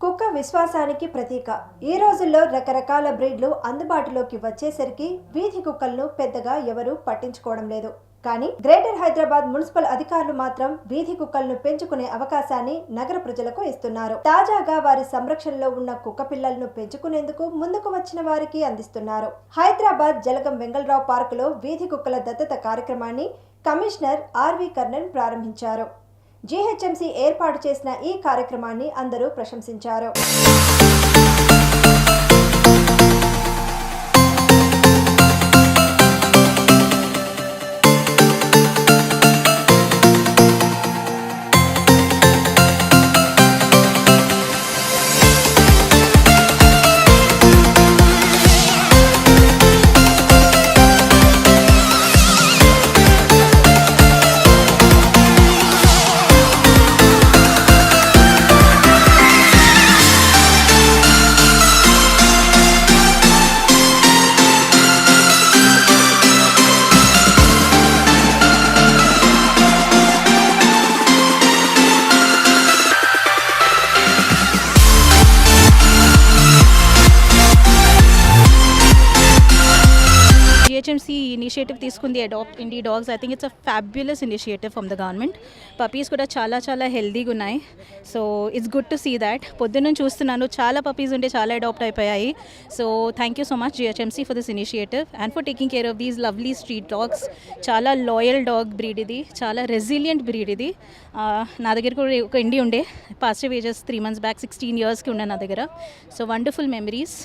కుక్క విశ్వాసానికి ప్రతీక. ఈ రోజుల్లో రకరకాల బ్రీడ్లు అందుబాటులోకి వచ్చేసరికి వీధి కుక్కలను పెద్దగా ఎవరూ పట్టించుకోవడం లేదు. కానీ గ్రేటర్ హైదరాబాద్ మున్సిపల్ అధికారులు మాత్రం వీధి కుక్కలను పెంచుకునే అవకాశాన్ని నగర ప్రజలకు ఇస్తున్నారు. తాజాగా వారి సంరక్షణలో ఉన్న కుక్క పిల్లలను పెంచుకునేందుకు ముందుకు వచ్చిన వారికి అందిస్తున్నారు. హైదరాబాద్ జలగం వెంగళరావు పార్కులో వీధి కుక్కల దత్తత కార్యక్రమాన్ని కమిషనర్ ఆర్వి కర్ణన్ ప్రారంభించారు. జీహెచ్ఎంసీ ఏర్పాటు చేసిన ఈ కార్యక్రమాన్ని అందరూ ప్రశంసించారు. GHMC initiative తీసుకుంది adopt indie dogs. I think it's a fabulous initiative from the government. Puppies కూడా చాలా చాలా హెల్దీగా ఉన్నాయి. So it's good to see that. పొద్దున్న చూస్తున్నాను చాలా పపీస్ ఉంటే చాలా అడాప్ట్ అయిపోయాయి. So thank you so much GHMC for this initiative and for taking care of these lovely street dogs. చాలా లాయల్ డాగ్ బ్రీడ్ ఇది, చాలా రెసిలియంట్ బ్రీడ్ ఇది. నా దగ్గర కూడా ఒక ఇండి ఉండే, పాజిటివ్ ఏజెస్ 3 months బ్యాక్ 16 yearsకి ఉండే నా దగ్గర. So wonderful memories.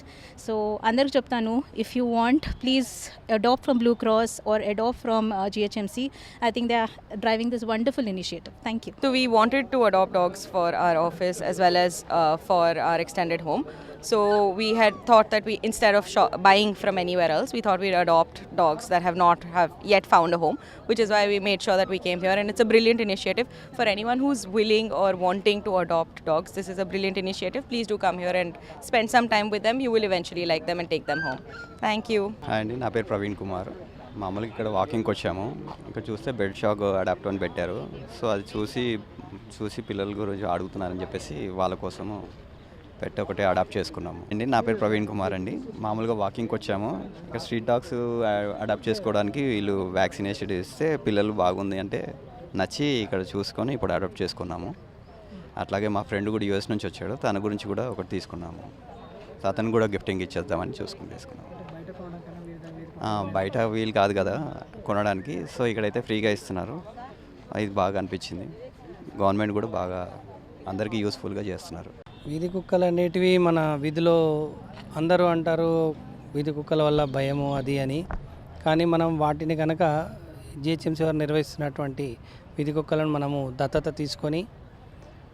సో అందరికి చెప్తాను, if you want please adopt from Blue Cross or adopt from GHMC. I think they are driving this wonderful initiative. Thank you. So we wanted to adopt dogs for our office as well as for our extended home. So we had thought that we, instead of buying from anywhere else, we thought we'd adopt dogs that have not yet found a home, which is why we made sure that we came here. And it's a brilliant initiative for anyone who's willing or wanting to adopt dogs. This is a brilliant initiative. Please do come here and spend some time with them. You will eventually like them and take them home. Thank you. Hi అండి, నా పేరు ప్రవీణ్ కుమార్. మామూలుగా ఇక్కడ వాకింగ్కి వచ్చాము. ఇక్కడ చూస్తే bed shock adapt అని పెట్టారు. సో అది చూసి పిల్లల గురించి అడుగుతున్నారని చెప్పేసి వాళ్ళ కోసము పెట్టి ఒకటి అడాప్ట్ చేసుకున్నాము అండి. నా పేరు ప్రవీణ్ కుమార్ అండి. మామూలుగా వాకింగ్కి వచ్చాము. ఇక్కడ స్ట్రీట్ డాగ్స్ అడాప్ట్ చేసుకోవడానికి వీళ్ళు వ్యాక్సినేషన్ ఇస్తే పిల్లలు బాగుంది అంటే నచ్చి ఇక్కడ చూసుకొని ఇప్పుడు అడాప్ట్ చేసుకున్నాము. అట్లాగే మా ఫ్రెండ్ కూడా US నుంచి వచ్చాడు, తన గురించి కూడా ఒకటి తీసుకున్నాము. సో అతను కూడా గిఫ్టింగ్ ఇచ్చేద్దామని తీసుకున్నాము. బయట వీలు కాదు కదా కొనడానికి, సో ఇక్కడైతే ఫ్రీగా ఇస్తున్నారు. ఇది బాగా అనిపించింది. గవర్నమెంట్ కూడా బాగా అందరికీ యూస్ఫుల్గా చేస్తున్నారు. వీధి కుక్కలు అనేటివి మన వీధిలో అందరూ అంటారు వీధి కుక్కల వల్ల భయము అది అని. కానీ మనం వాటిని కనుక GHMC వారు నిర్వహిస్తున్నటువంటి వీధి కుక్కలను మనము దత్తత తీసుకొని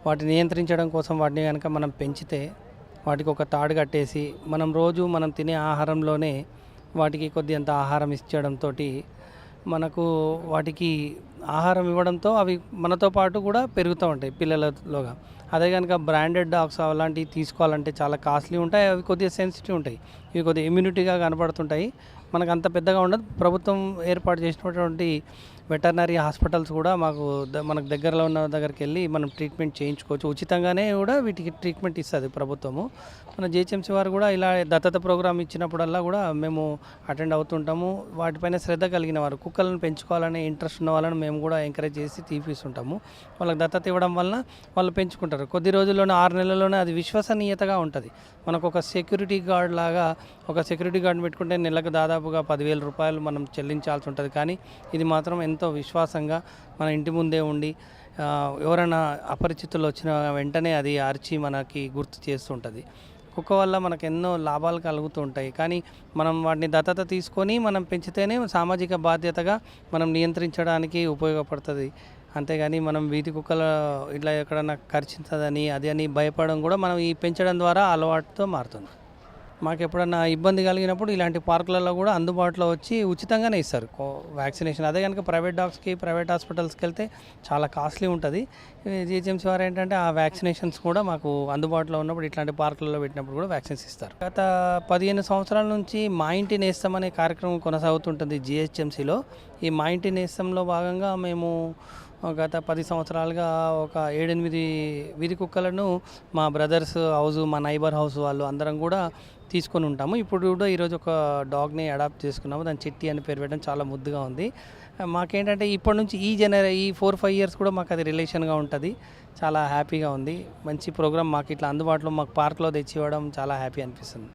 వాటిని నియంత్రించడం కోసం వాటిని కనుక మనం పెంచితే వాటికి ఒక తాడు కట్టేసి మనం తినే ఆహారంలోనే వాటికి కొద్దింత ఆహారం ఇచ్చడంతో మనకు వాటికి ఆహారం ఇవ్వడంతో అవి మనతో పాటు కూడా పెరుగుతూ ఉంటాయి పిల్లలలోగా. అదే కనుక బ్రాండెడ్ డాగ్స్ అలాంటివి తీసుకోవాలంటే చాలా కాస్ట్లీ ఉంటాయి. అవి కొద్దిగా సెన్సిటివ్ ఉంటాయి. ఇవి కొద్దిగా ఇమ్యూనిటీగా కనపడుతుంటాయి. మనకు అంత పెద్దగా ఉండదు. ప్రభుత్వం ఏర్పాటు చేసినటువంటి వెటర్నరీ హాస్పిటల్స్ కూడా మనకు దగ్గరలో ఉన్న దగ్గరికి వెళ్ళి మనం ట్రీట్మెంట్ చేయించుకోవచ్చు. ఉచితంగానే కూడా వీటికి ట్రీట్మెంట్ ఇస్తుంది ప్రభుత్వము. మన GHMC వారు కూడా ఇలా దత్తత ప్రోగ్రామ్ ఇచ్చినప్పుడల్లా కూడా మేము అటెండ్ అవుతుంటాము. వాటిపైన శ్రద్ధ కలిగిన వారు, కుక్కలను పెంచుకోవాలనే ఇంట్రెస్ట్ ఉన్న వాళ్ళని మేము కూడా ఎంకరేజ్ చేసి తీపిస్తుంటాము. వాళ్ళకి దత్తత ఇవ్వడం వలన వాళ్ళు పెంచుకుంటారు. కొద్ది రోజుల్లోనే 6 నెలల్లోనే అది విశ్వసనీయతగా ఉంటుంది. మనకు ఒక సెక్యూరిటీ గార్డ్ లాగా ఒక సెక్యూరిటీ గార్డ్ పెట్టుకుంటే నెలకు దాదాపుగా 10,000 రూపాయలు మనం చెల్లించాల్సి ఉంటుంది. కానీ ఇది మాత్రం ఎంతో విశ్వాసంగా మన ఇంటి ముందే ఉండి ఎవరైనా అపరిచితులు వచ్చిన వెంటనే అది అరిచి మనకి గుర్తు చేస్తుంటుంది. కుక్క వల్ల మనకు ఎన్నో లాభాలు కలుగుతూ ఉంటాయి. కానీ మనం వాటిని దత్తత తీసుకొని మనం పెంచితేనే సామాజిక బాధ్యతగా మనం నియంత్రించడానికి ఉపయోగపడుతుంది. అంతేగాని మనం వీధి కుక్కలు ఇట్లా ఎక్కడన్నా కరిచించదని అది అని భయపడడం కూడా మనం ఈ పెంచడం ద్వారా అలవాటుతో మారుతుంది. మాకు ఎప్పుడన్నా ఇబ్బంది కలిగినప్పుడు ఇలాంటి పార్కులలో కూడా అందుబాటులో వచ్చి ఉచితంగానే ఇస్తారు వ్యాక్సినేషన్. అదే కనుక ప్రైవేట్ డాగ్స్కి ప్రైవేట్ హాస్పిటల్స్కి వెళ్తే చాలా కాస్ట్లీ ఉంటుంది. GHMC వారు ఏంటంటే ఆ వ్యాక్సినేషన్స్ కూడా మాకు అందుబాటులో ఉన్నప్పుడు ఇట్లాంటి పార్కులలో పెట్టినప్పుడు కూడా వ్యాక్సిన్స్ ఇస్తారు. గత 15 సంవత్సరాల నుంచి మా ఇంటి నేస్తం అనే కార్యక్రమం కొనసాగుతుంటుంది GHMCలో. ఈ మా ఇంటి నేస్తంలో భాగంగా మేము గత 10 సంవత్సరాలుగా ఒక 7-8 వీధి కుక్కలను మా బ్రదర్స్ హౌస్, మా నైబర్ హౌస్ వాళ్ళు అందరం కూడా తీసుకొని ఉంటాము. ఇప్పుడు కూడా ఈరోజు ఒక డాగ్ని అడాప్ట్ చేసుకున్నాము. దాని చిట్టి అని పేరు పెట్టడం చాలా ముద్దుగా ఉంది. మాకేంటంటే ఇప్పటి నుంచి ఈ 4-5 ఇయర్స్ కూడా మాకు అది రిలేషన్గా ఉంటుంది. చాలా హ్యాపీగా ఉంది. మంచి ప్రోగ్రామ్ మాకు ఇట్లా అందుబాటులో మాకు పార్క్లో తెచ్చి ఇవ్వడం చాలా హ్యాపీ అనిపిస్తుంది.